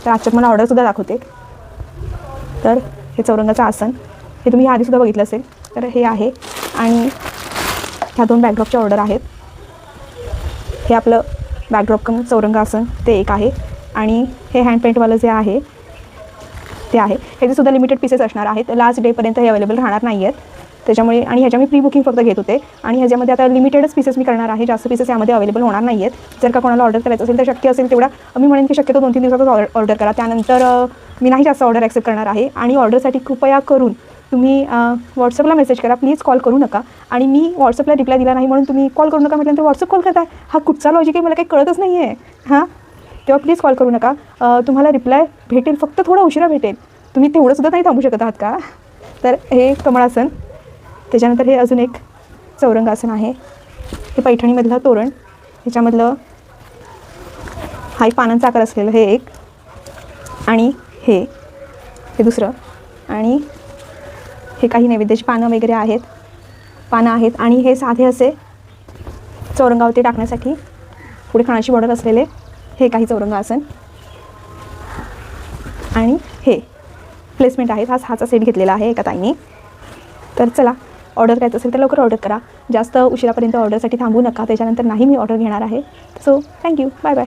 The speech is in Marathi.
तर आजच्यात मला ऑर्डरसुद्धा दाखवते. तर हे चौरंगाचं आसन हे तुम्ही आधीसुद्धा बघितलं असेल. तर हे आहे आणि ह्या 2 बॅकड्रॉपच्या ऑर्डर आहेत. हे आपलं बॅकड्रॉप कम चौरंग आसन ते एक आहे आणि हे हँड पेंटवालं जे आहे ते आहे. ह्याचेसुद्धा लिमिटेड पीसेस असणार आहेत. लास्ट डेपर्यंत हे अवेलेबल राहणार नाही आहेत. त्याच्यामुळे आणि ह्याच्या मी प्री बुकिंग फक्त घेत होते आणि ह्याच्यामध्ये आता लिमिटेडच पीसेस मी करणार आहे. जास्त पीसेस यामध्ये अवेलेबल होणार नाही आहेत. जर का कोणाला ऑर्डर करायचं असेल तर शक्य असेल तेवढा मी म्हणेन की शक्यतो 2-3 दिवसातच ऑर्डर करा. त्यानंतर मी नाही जास्त ऑर्डर ॲक्सेप्ट करणार आहे. आणि ऑर्डरसाठी कृपया करून तुम्ही व्हॉट्सअपला मेसेज करा. प्लीज कॉल करू नका. आणि मी व्हॉट्सअपला रिप्लाय दिला नाही म्हणून तुम्ही कॉल करू नका म्हटल्यानंतर व्हॉट्सअप कॉल करताय. हा कुठचा लॉजिक आहे मला काही कळतच नाही आहे. हां, तेव्हा प्लीज कॉल करू नका. तुम्हाला रिप्लाय भेटेल, फक्त थोडा उशिरा भेटेल. तुम्ही तेवढंसुद्धा नाही थांबू शकत आहात का? तर हे कमळासन. त्याच्यानंतर हे अजून एक चौरंग आसन आहे. हे पैठणीमधलं तोरण, ह्याच्यामधलं हा एक पानांचा आकार असलेलं हे एक आणि हे दुसरं आणि हे काही नैवेद्याची पानं वगैरे आहेत, पानं आहेत. आणि हे साधे असे चौरंगावरती टाकण्यासाठी पुढे खणाची बॉर्डर असलेले हे काही चौरंग आसन आणि हे प्लेसमेंट आहेत. हाचा सेट घेतलेला आहे एका ताईने. तर चला, ऑर्डर करायचं असेल तर लवकर ऑर्डर करा. जास्त उशिरापर्यंत ऑर्डरसाठी थांबू नका. त्याच्यानंतर नाही मी ऑर्डर घेणार आहे. So thank you, bye bye.